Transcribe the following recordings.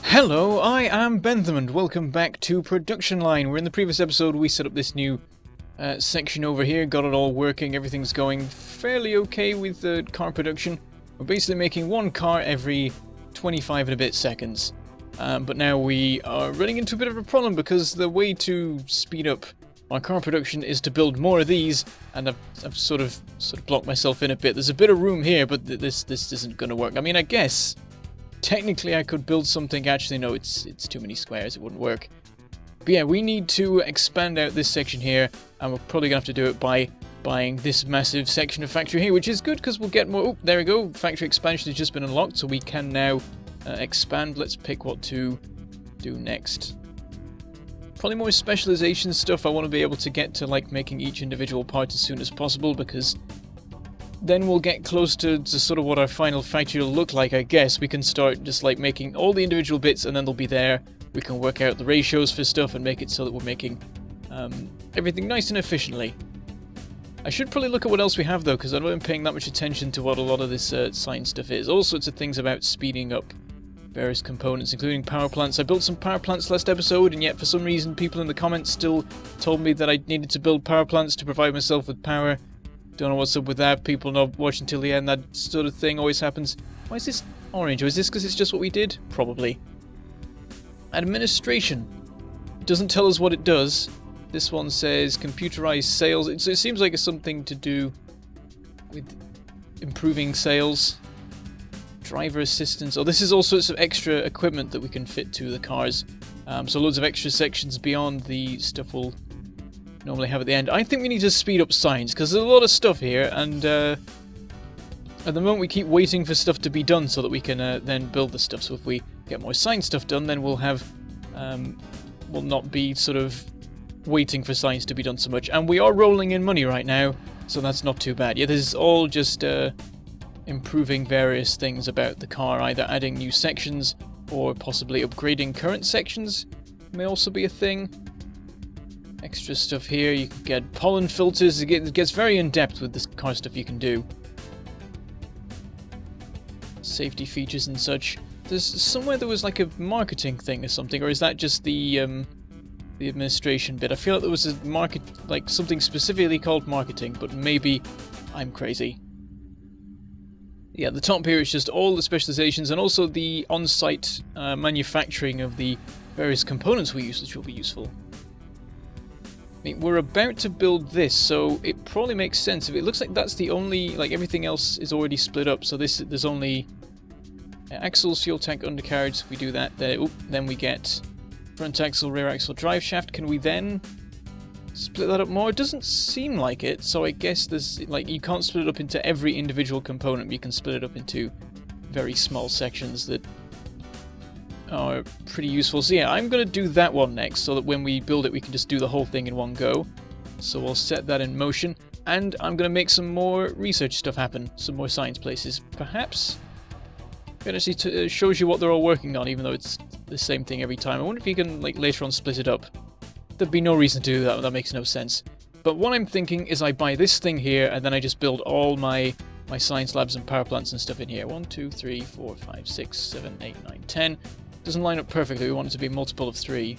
Hello, I am Bentham and welcome back to Production Line, where in the previous episode we set up this new section over here, got it all working, everything's going fairly okay with the car production. We're basically making one car every 25 and a bit seconds. But now we are running into a bit of a problem because the way to speed up our car production is to build more of these, and I've sort of blocked myself in a bit. There's a bit of room here, but this isn't going to work. I mean, I guess technically I could build something. Actually, no, it's too many squares. It wouldn't work. But yeah, we need to expand out this section here, and we're probably going to have to do it by buying this massive section of factory here, which is good because we'll get more. Oh, there we go. Factory expansion has just been unlocked, so we can now expand. Let's pick what to do next. Probably more specialization stuff. I want to be able to get to like making each individual part as soon as possible, because then we'll get close to sort of what our final factory will look like, I guess. We can start just like making all the individual bits, and then they'll be there. We can work out the ratios for stuff and make it so that we're making everything nice and efficiently. I should probably look at what else we have though, because I haven't been paying that much attention to what a lot of this science stuff is. All sorts of things about speeding up various components, including power plants. I built some power plants last episode, and yet for some reason people in the comments still told me that I needed to build power plants to provide myself with power. Don't know what's up with that. People not watching till the end. That sort of thing always happens. Why is this orange? Or is this because it's just what we did? Probably. Administration. It doesn't tell us what it does. This one says computerized sales. It seems like it's something to do with improving sales. Driver assistance. Oh, this is all sorts of extra equipment that we can fit to the cars. So loads of extra sections beyond the stuff we'll normally have at the end. I think we need to speed up science, because there's a lot of stuff here, and at the moment we keep waiting for stuff to be done so that we can then build the stuff. So if we get more science stuff done, then we'll have we'll not be sort of waiting for science to be done so much. And we are rolling in money right now, so that's not too bad. Yeah, this is all just improving various things about the car, either adding new sections or possibly upgrading current sections may also be a thing. Extra stuff here. You can get pollen filters. It gets very in-depth with this car stuff you can do. Safety features and such. There's somewhere there was like a marketing thing or something, or is that just the administration bit? I feel like there was a like something specifically called marketing, but maybe I'm crazy. Yeah, the top here is just all the specializations and also the on-site manufacturing of the various components we use, which will be useful. I mean, we're about to build this, so it probably makes sense. If it looks like that's the only, like everything else is already split up, so there's only axles, fuel tank, undercarriage. If we do that, then we get front axle, rear axle, drive shaft. Can we then split that up more? It doesn't seem like it, so I guess there's, like, you can't split it up into every individual component. You can split it up into very small sections that are pretty useful. So yeah, I'm going to do that one next, so that when we build it we can just do the whole thing in one go. So we'll set that in motion, and I'm going to make some more research stuff happen, some more science places. Perhaps it actually shows you what they're all working on, even though it's the same thing every time. I wonder if you can, like, later on split it up. There'd be no reason to do that. That makes no sense. But what I'm thinking is I buy this thing here, and then I just build all my science labs and power plants and stuff in here. 1, 2, 3, 4, 5, 6, 7, 8, 9, 10. Doesn't line up perfectly. We want it to be a multiple of 3.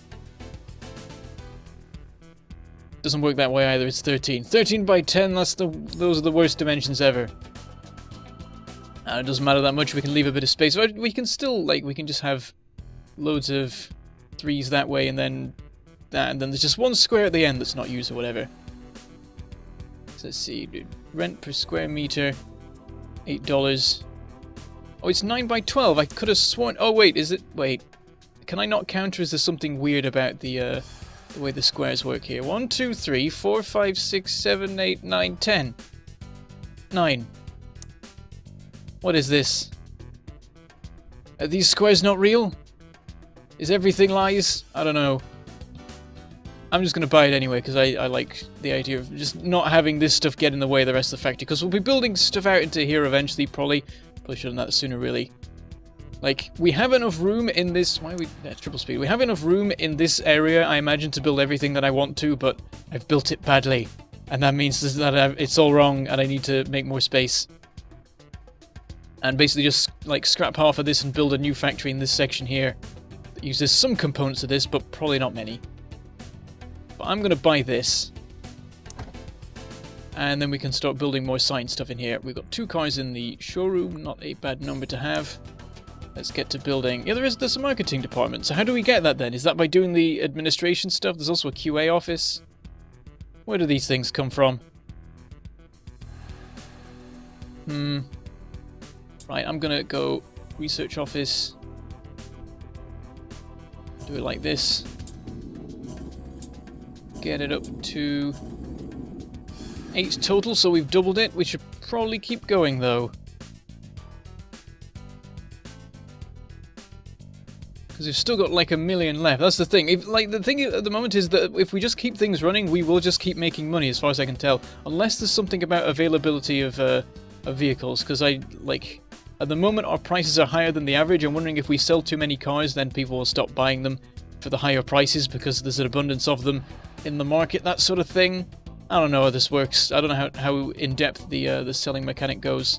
Doesn't work that way either. It's 13. 13 by 10. Those are the worst dimensions ever. It doesn't matter that much. We can leave a bit of space. We can still, like, we can just have loads of 3s that way, and then that, and then there's just one square at the end that's not used or whatever. So let's see. Rent per square meter, $8. Oh, it's 9 by 12. I could have sworn. Oh, wait, is it? Wait. Can I not counter? Is there something weird about the way the squares work here? 1, 2, 3, 4, 5, 6, 7, 8, 9, 10. 9. What is this? Are these squares not real? Is everything lies? I don't know. I'm just going to buy it anyway, because I like the idea of just not having this stuff get in the way of the rest of the factory, because we'll be building stuff out into here eventually, probably should have done that sooner, really. Like, we have enough room in this... Why are we... triple speed. We have enough room in this area, I imagine, to build everything that I want to, but I've built it badly. And that means that it's all wrong, and I need to make more space. And basically just, like, scrap half of this and build a new factory in this section here. that uses some components of this, but probably not many. But I'm going to buy this. And then we can start building more science stuff in here. We've got 2 cars in the showroom, not a bad number to have. Let's get to building. Yeah, there's a marketing department. So how do we get that then? Is that by doing the administration stuff? There's also a QA office. Where do these things come from? Right, I'm gonna go research office. Do it like this. Get it up to 8 total, so we've doubled it. We should probably keep going though. Because we've still got like 1 million left. That's the thing. The thing at the moment is that if we just keep things running, we will just keep making money, as far as I can tell. Unless there's something about availability of vehicles. Because at the moment our prices are higher than the average. I'm wondering if we sell too many cars, then people will stop buying them for the higher prices because there's an abundance of them in the market. That sort of thing. I don't know how this works. I don't know how in depth the selling mechanic goes.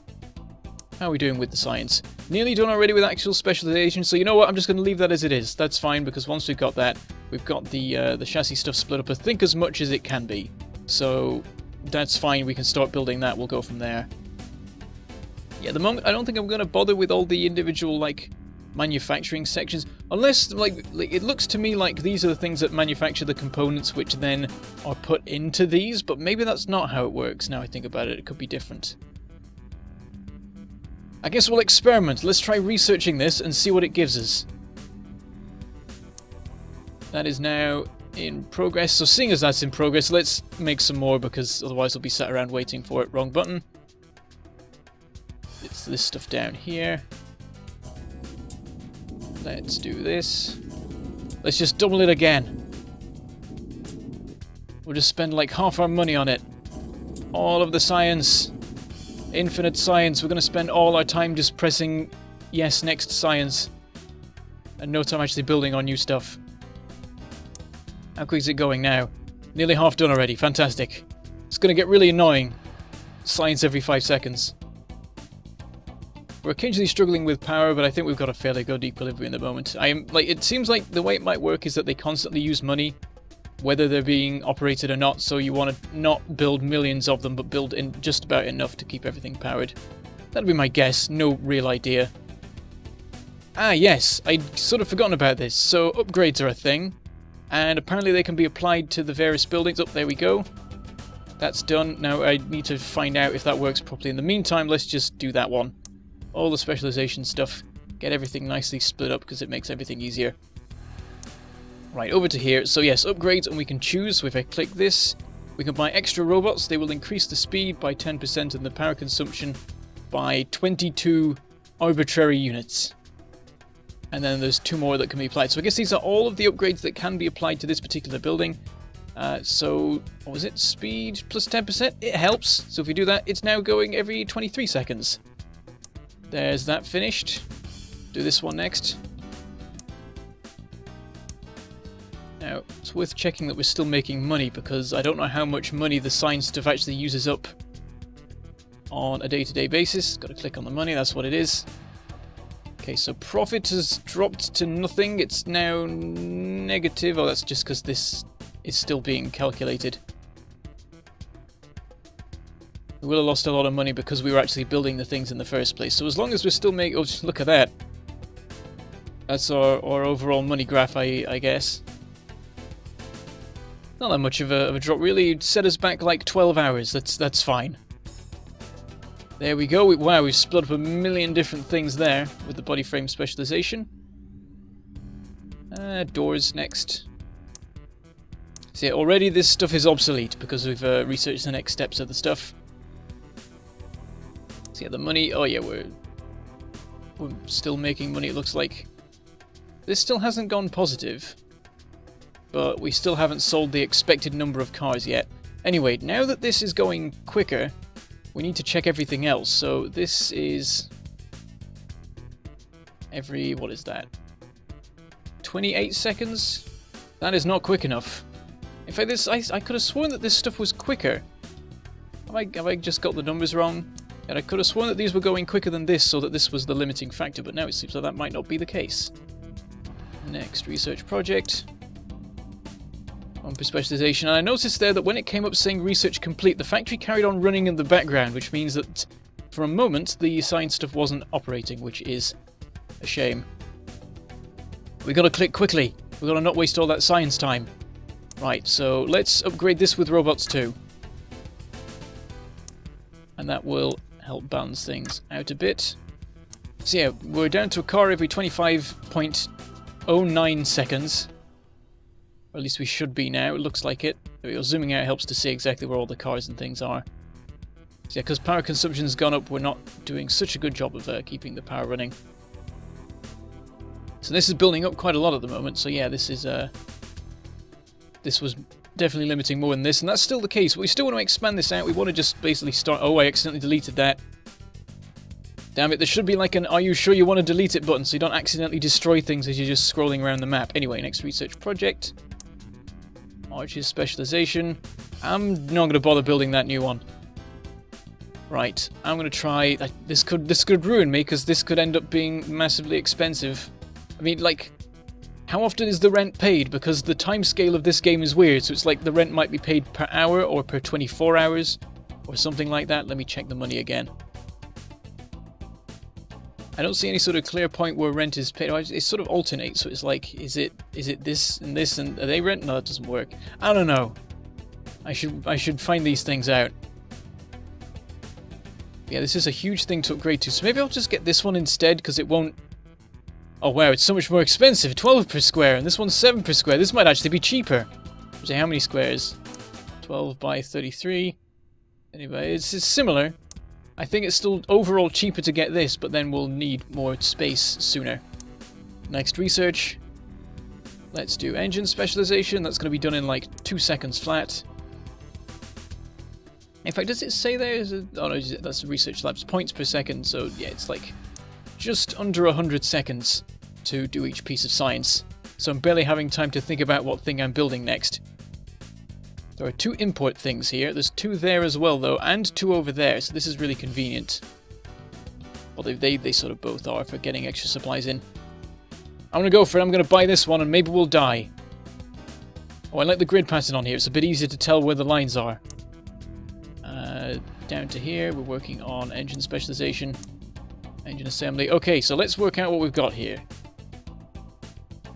How are we doing with the science? Nearly done already with actual specialization, so you know what, I'm just going to leave that as it is. That's fine, because once we've got that, we've got the chassis stuff split up, I think, as much as it can be. So that's fine, we can start building that, we'll go from there. Yeah, at the moment, I don't think I'm going to bother with all the individual, manufacturing sections, unless, it looks to me like these are the things that manufacture the components which then are put into these, but maybe that's not how it works now I think about it. It could be different. I guess we'll experiment. Let's try researching this and see what it gives us. That is now in progress. So seeing as that's in progress, let's make some more because otherwise we'll be sat around waiting for it. Wrong button. It's this stuff down here. Let's do this. Let's just double it again. We'll just spend like half our money on it. All of the science. Infinite science. We're going to spend all our time just pressing yes, next science. And no time actually building on new stuff. How quick is it going now? Nearly half done already. Fantastic. It's going to get really annoying. Science every 5 seconds. We're occasionally struggling with power, but I think we've got a fairly good equilibrium at the moment. It seems like the way it might work is that they constantly use money, whether they're being operated or not, so you want to not build millions of them, but build in just about enough to keep everything powered. That'd be my guess, no real idea. Ah yes, I'd sort of forgotten about this. So upgrades are a thing, and apparently they can be applied to the various buildings. Oh, there we go. That's done. Now I need to find out if that works properly. In the meantime, let's just do that one. All the specialization stuff, get everything nicely split up because it makes everything easier. Right, over to here. So yes, upgrades, and we can choose. So if I click this, we can buy extra robots. They will increase the speed by 10% and the power consumption by 22 arbitrary units. And then there's 2 more that can be applied. So I guess these are all of the upgrades that can be applied to this particular building. So, what was it? Speed plus 10%? It helps. So if we do that, it's now going every 23 seconds. There's that finished. Do this one next. Now, it's worth checking that we're still making money, because I don't know how much money the science stuff actually uses up on a day-to-day basis. Got to click on the money, that's what it is. Okay, so profit has dropped to nothing. It's now negative. Oh, that's just because this is still being calculated. We will have lost a lot of money because we were actually building the things in the first place. So as long as we're still making... Oh, just look at that. That's our overall money graph, I guess. Not that much of a drop, really. It set us back like 12 hours. That's fine. There we go. Wow, we've split up 1 million different things there with the body frame specialization. Doors next. So yeah, already this stuff is obsolete because we've researched the next steps of the stuff. So yeah, the money. Oh yeah, we're still making money, it looks like. This still hasn't gone positive, but we still haven't sold the expected number of cars yet. Anyway, now that this is going quicker, we need to check everything else. So this is every, what is that? 28 seconds? That is not quick enough. In fact, I could have sworn that this stuff was quicker. Have I just got the numbers wrong? And I could have sworn that these were going quicker than this, so that this was the limiting factor, but now it seems like that might not be the case. Next research project. On for specialization. And I noticed there that when it came up saying research complete, the factory carried on running in the background, which means that for a moment the science stuff wasn't operating, which is a shame. We gotta click quickly. We gotta not waste all that science time. Right, so let's upgrade this with robots too. And that will help balance things out a bit. So yeah, we're down to a car every 25.09 seconds. Or at least we should be now, it looks like it. There we go. Zooming out helps to see exactly where all the cars and things are. So yeah, because power consumption's gone up, we're not doing such a good job of keeping the power running. So this is building up quite a lot at the moment, so yeah, this is this was definitely limiting more than this, and that's still the case. But we still want to expand this out. We want to just basically start... Oh, I accidentally deleted that. Damn it, there should be like an "Are you sure you want to delete it" button, so you don't accidentally destroy things as you're just scrolling around the map. Anyway, next research project. Arches specialization. I'm not going to bother building that new one. Right, I'm going to try... This could ruin me, because this could end up being massively expensive. I mean, like, how often is the rent paid? Because the time scale of this game is weird, so it's like the rent might be paid per hour or per 24 hours or something like that. Let me check the money again. I don't see any sort of clear point where rent is paid. It sort of alternates, so it's like, is it this and this, and are they rent? No, that doesn't work. I don't know. I should find these things out. Yeah, this is a huge thing to upgrade to, so maybe I'll just get this one instead, because it won't... Oh wow, it's so much more expensive. 12 per square, and this one's 7 per square. This might actually be cheaper. So how many squares? 12 by 33. Anyway, it's similar. I think it's still overall cheaper to get this, but then we'll need more space sooner. Next research. Let's do engine specialization. That's going to be done in like 2 seconds flat. In fact, does it say there? Oh no, that's research labs. Points per second, so yeah, it's like just under 100 seconds to do each piece of science. So I'm barely having time to think about what thing I'm building next. There are 2 import things here. There's 2 there as well, though, and 2 over there, so this is really convenient. Well, they sort of both are for getting extra supplies in. I'm going to go for it. I'm going to buy this one, and maybe we'll die. Oh, I like the grid pattern on here. It's a bit easier to tell where the lines are. Down to here, we're working on engine specialization. Engine assembly. Okay, so let's work out what we've got here.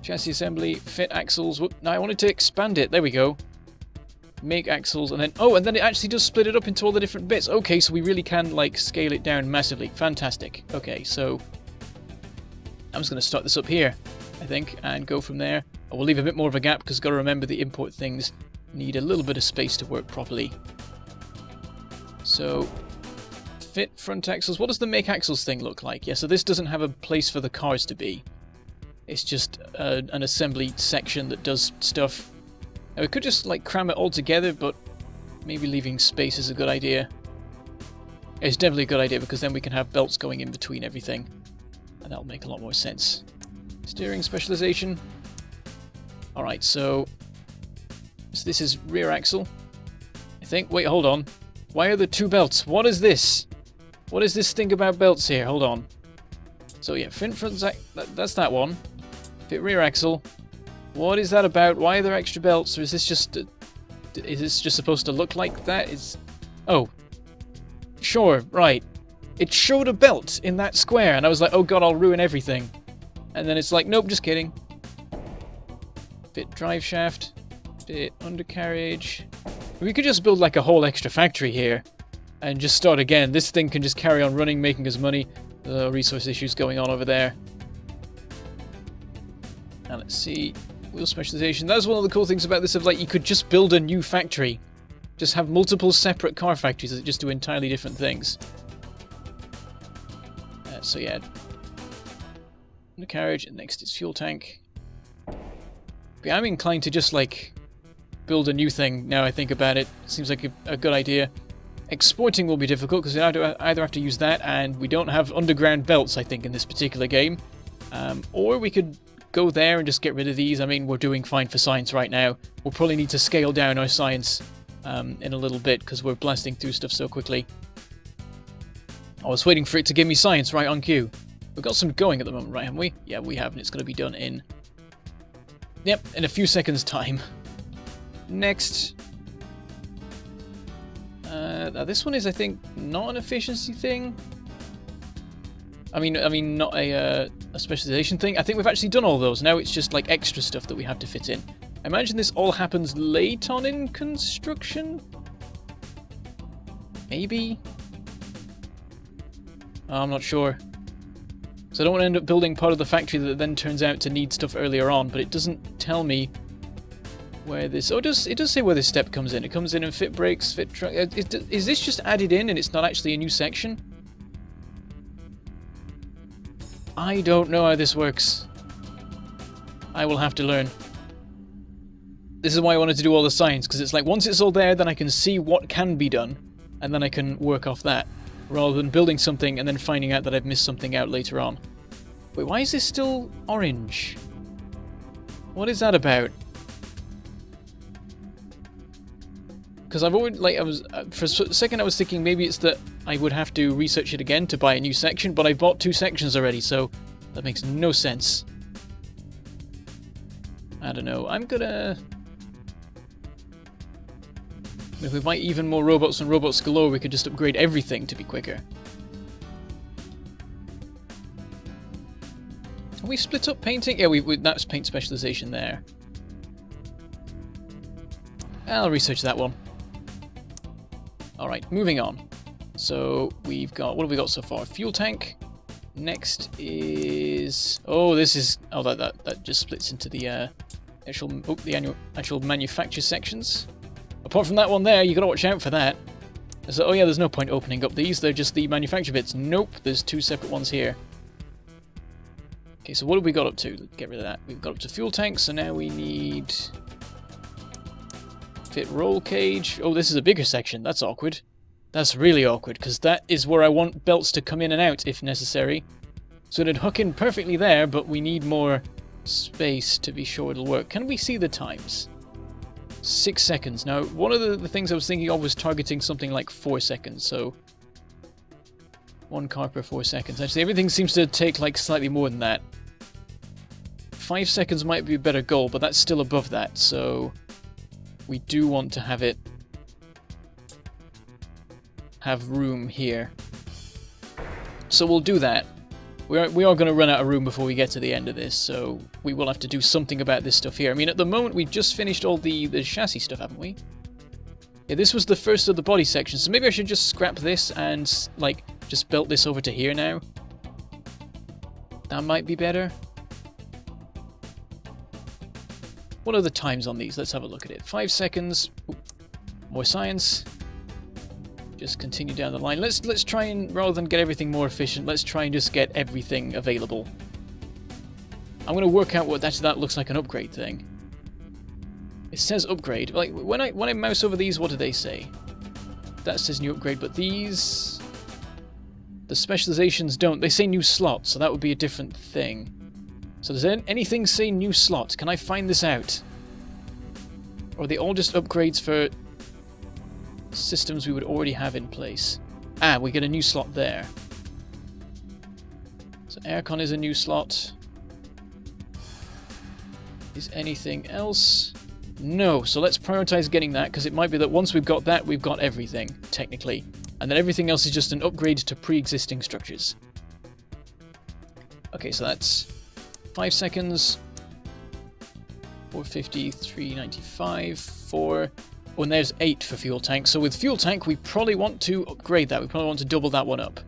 Chassis assembly, fit axles. Whoop, now I wanted to expand it. There we go. Make axles, and then... Oh, and then it actually does split it up into all the different bits. Okay, so we really can, like, scale it down massively. Fantastic. Okay, so... I'm just going to start this up here, I think, and go from there. I will leave a bit more of a gap, because got to remember the import things need a little bit of space to work properly. So... Fit front axles. What does the make axles thing look like? Yeah, so this doesn't have a place for the cars to be. It's just an assembly section that does stuff. Now, we could just like cram it all together, but maybe leaving space is a good idea. It's definitely a good idea, because then we can have belts going in between everything, and that'll make a lot more sense. Steering specialization. Alright, so this is rear axle, I think. Wait, hold on. Why are there 2 belts? What is this? What is this thing about belts here? Hold on. So yeah, front that's that one. Fit rear axle. What is that about? Why are there extra belts? Or is this just supposed to look like that? Oh, sure, right. It showed a belt in that square, and I was like, oh god, I'll ruin everything. And then it's like, nope, just kidding. Fit drive shaft. Fit undercarriage. We could just build like a whole extra factory here and just start again. This thing can just carry on running, making us money. Resource issues going on over there. And let's see. Wheel specialization. That's one of the cool things about this, of like you could just build a new factory. Just have multiple separate car factories that just do entirely different things. So yeah. Undercarriage, and next is fuel tank. But yeah, I'm inclined to just like build a new thing now I think about it. Seems like a good idea. Exporting will be difficult, because we either have to use that, and we don't have underground belts, I think, in this particular game. Or we could go there and just get rid of these. I mean, we're doing fine for science right now. We'll probably need to scale down our science in a little bit, because we're blasting through stuff so quickly. I was waiting for it to give me science right on cue. We've got some going at the moment, right, haven't we? Yeah, we have, and it's going to be done in Yep, in a few seconds' time. Next. Now this one is, I think, not an efficiency thing. I mean, not a specialization thing. I think we've actually done all those. Now it's just like extra stuff that we have to fit in. I imagine this all happens late on in construction? Maybe? Oh, I'm not sure. So I don't want to end up building part of the factory that then turns out to need stuff earlier on, but it doesn't tell me where this... Oh, it does say where this step comes in. It comes in and fit brakes, fit truck... Is this just added in and it's not actually a new section? I don't know how this works. I will have to learn. This is why I wanted to do all the science, because it's like once it's all there, then I can see what can be done, and then I can work off that, rather than building something and then finding out that I've missed something out later on. Wait, why is this still orange? What is that about? Because I've already, like, for a second I was thinking maybe it's that I would have to research it again to buy a new section, but I bought 2 sections already, so that makes no sense. I don't know, I'm gonna... If we buy even more robots and robots galore, we could just upgrade everything to be quicker. Have we split up painting? Yeah, that's paint specialization there. I'll research that one. Alright, moving on. So, we've got... What have we got so far? Fuel tank. Next is... Oh, this is... Oh, that just splits into the actual manufacture sections. Apart from that one there, you gotta watch out for that. So, oh yeah, there's no point opening up these. They're just the manufacture bits. Nope, there's 2 separate ones here. Okay, so what have we got up to? Let's get rid of that. We've got up to fuel tank, so now we need... Fit roll cage. Oh, this is a bigger section. That's awkward. That's really awkward, because that is where I want belts to come in and out, if necessary. So it'd hook in perfectly there, but we need more space to be sure it'll work. Can we see the times? 6 seconds. Now, one of the things I was thinking of was targeting something like 4 seconds, so... 1 car per 4 seconds. Actually, everything seems to take, like, slightly more than that. 5 seconds might be a better goal, but that's still above that, so... We do want to have it... have room here. So we'll do that. We are going to run out of room before we get to the end of this, so we will have to do something about this stuff here. I mean, at the moment, we just finished all the chassis stuff, haven't we? Yeah, this was the first of the body section, so maybe I should just scrap this and, like, just belt this over to here now. That might be better. What are the times on these? Let's have a look at it. 5 seconds. Ooh, more science. Just continue down the line. Let's try and, rather than get everything more efficient, let's try and just get everything available. I'm going to work out what that looks like an upgrade thing. It says upgrade. Like, when I mouse over these, what do they say? That says new upgrade, but these... The specializations don't. They say new slot, so that would be a different thing. So does anything say new slot? Can I find this out? Or are they all just upgrades for systems we would already have in place? Ah, we get a new slot there. So aircon is a new slot. Is anything else? No, so let's prioritize getting that, because it might be that once we've got that, we've got everything, technically. And then everything else is just an upgrade to pre-existing structures. Okay, so that's 5 seconds. 450, 395, 4... Oh, and there's 8 for fuel tank. So with fuel tank, we probably want to upgrade that. We probably want to double that one up.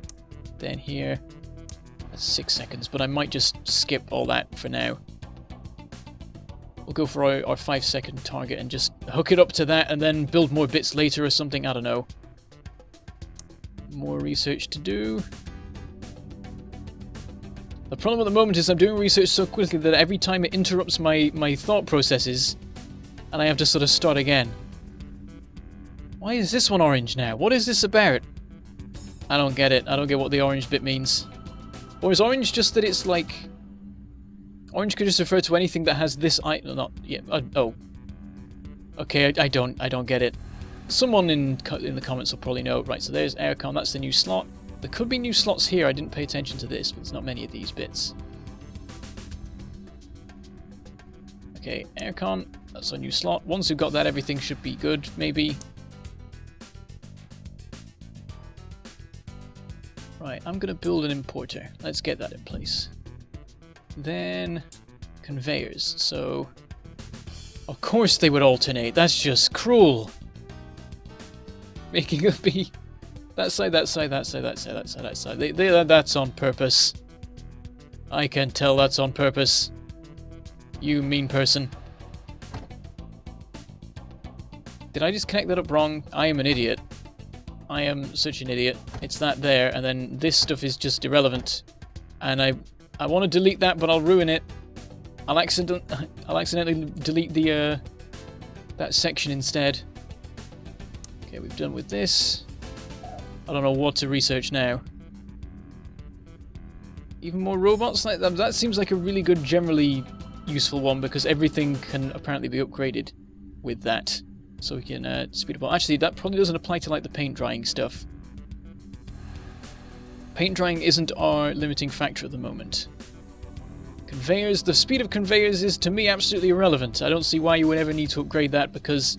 Then here, that's 6 seconds, but I might just skip all that for now. We'll go for our 5-second target and just hook it up to that and then build more bits later or something. I don't know. More research to do. The problem at the moment is I'm doing research so quickly that every time it interrupts my thought processes and I have to sort of start again. Why is this one orange now? What is this about? I don't get it. I don't get what the orange bit means. Or is orange just that it's like... Orange could just refer to anything that has this item. Not yeah. Oh. Okay, I don't get it. Someone in the comments will probably know. Right, so there's aircon. That's the new slot. There could be new slots here. I didn't pay attention to this, but there's not many of these bits. Okay, aircon, that's our new slot. Once we've got that, everything should be good, maybe. Right, I'm going to build an importer. Let's get that in place. Then, conveyors. So, of course they would alternate. That's just cruel. Making it be that side, that side, that side, that side, that side, that side. That's on purpose. I can tell that's on purpose. You mean person. Did I just connect that up wrong? I am an idiot. I am such an idiot. It's that there, and then this stuff is just irrelevant. And I want to delete that, but I'll ruin it. I'll accidentally delete the that section instead. Okay, we've done with this. I don't know what to research now. Even more robots? That seems like a really good, generally useful one, because everything can apparently be upgraded with that. So we can speed up. Actually, that probably doesn't apply to like the paint drying stuff. Paint drying isn't our limiting factor at the moment. Conveyors, the speed of conveyors is to me absolutely irrelevant. I don't see why you would ever need to upgrade that, because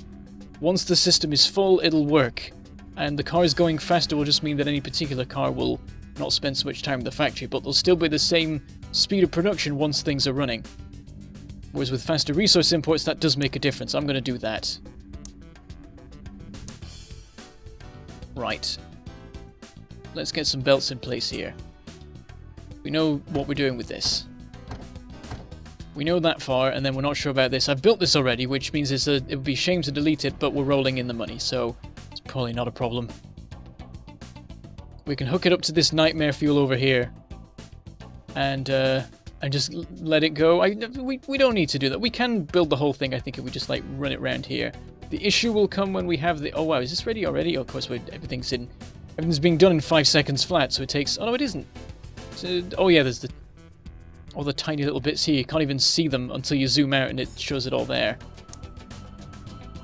once the system is full, it'll work. And the cars going faster will just mean that any particular car will not spend so much time in the factory, but they'll still be the same speed of production once things are running. Whereas with faster resource imports, that does make a difference. I'm going to do that. Right. Let's get some belts in place here. We know what we're doing with this. We know that far, and then we're not sure about this. I've built this already, which means it would be a shame to delete it, but we're rolling in the money, so it's probably not a problem. We can hook it up to this nightmare fuel over here, and just let it go. We don't need to do that. We can build the whole thing, I think, if we just like run it around here. The issue will come when we have the... Oh wow, is this ready already? Oh, of course, everything's being done in 5 seconds flat, so it takes... Oh no, it isn't. So, oh yeah, there's all the tiny little bits here. You can't even see them until you zoom out and it shows it all there.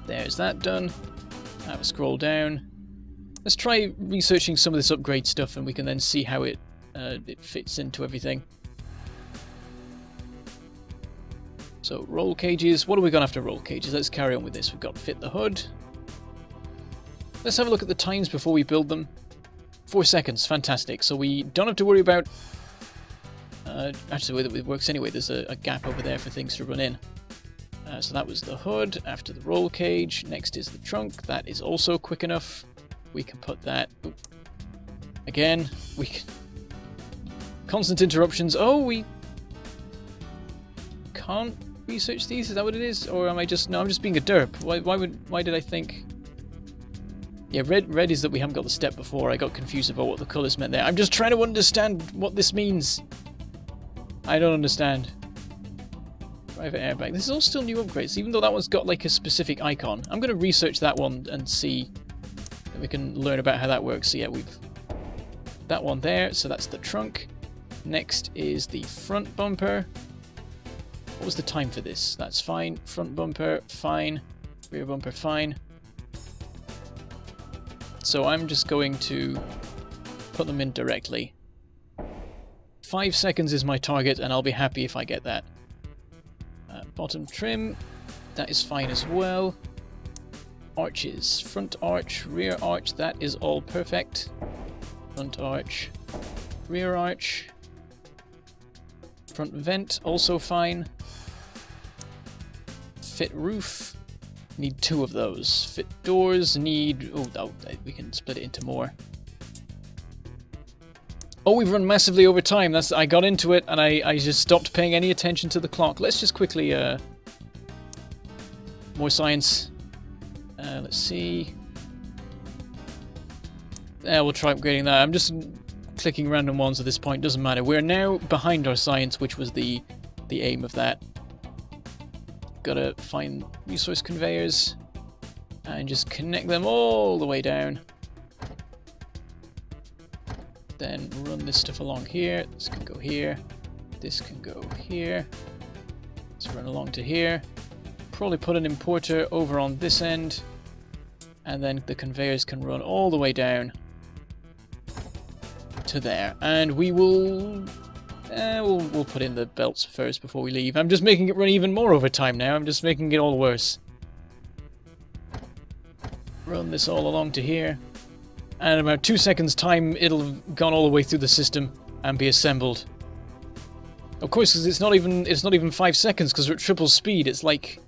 There's that done. Have a scroll down. Let's try researching some of this upgrade stuff, and we can then see how it fits into everything. So, roll cages. What are we going after roll cages? Let's carry on with this. We've got fit the hood. Let's have a look at the times before we build them. 4 seconds. Fantastic. So we don't have to worry about... actually, the way that it works anyway, there's a gap over there for things to run in. So that was the hood. After the roll cage, next is the trunk. That is also quick enough. We can put that... Oop. Again, we can... Constant interruptions. Oh, we can't research these? Is that what it is? Or am I just... No, I'm just being a derp. Why did I think... Yeah, red is that we haven't got the step before. I got confused about what the colours meant there. I'm just trying to understand what this means. I don't understand. Private airbag. This is all still new upgrades, even though that one's got like a specific icon. I'm going to research that one and see if we can learn about how that works. So yeah, we've that one there. So that's the trunk. Next is the front bumper. What was the time for this? That's fine. Front bumper, fine. Rear bumper, fine. So I'm just going to put them in directly. 5 seconds is my target, and I'll be happy if I get that. Bottom trim, that is fine as well. Arches, front arch, rear arch, that is all perfect. Front arch, rear arch. Front vent, also fine. Fit roof, need 2 of those. Fit doors, need... Oh, we can split it into more. Oh, we've run massively over time. I got into it and I just stopped paying any attention to the clock. Let's just quickly... more science. Let's see. We'll try upgrading that. I'm just clicking random ones at this point. Doesn't matter. We're now behind our science, which was the aim of that. Gotta find resource conveyors and just connect them all the way down. Then run this stuff along here. This can go here. This can go here. Let's run along to here. Probably put an importer over on this end. And then the conveyors can run all the way down to there. And we will We'll put in the belts first before we leave. I'm just making it run even more overtime now. I'm just making it all worse. Run this all along to here. And in about 2 seconds time, it'll have gone all the way through the system and be assembled. Of course, because it's not even 5 seconds, because we're at triple speed. It's like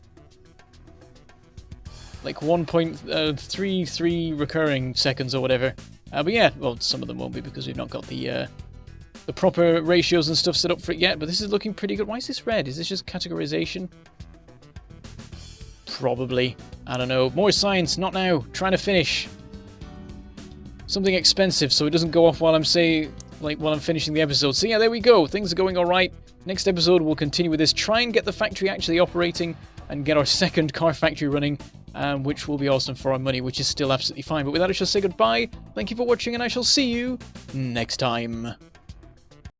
1.33 recurring seconds or whatever. But yeah, well, some of them won't be because we've not got the proper ratios and stuff set up for it yet. But this is looking pretty good. Why is this red? Is this just categorization? Probably. I don't know. More science. Not now. Trying to finish. Something expensive so it doesn't go off while I'm while I'm finishing the episode. So yeah, there we go. Things are going all right. Next episode we'll continue with this. Try and get the factory actually operating and get our second car factory running, which will be awesome for our money, which is still absolutely fine. But with that, I shall say goodbye. Thank you for watching, and I shall see you next time.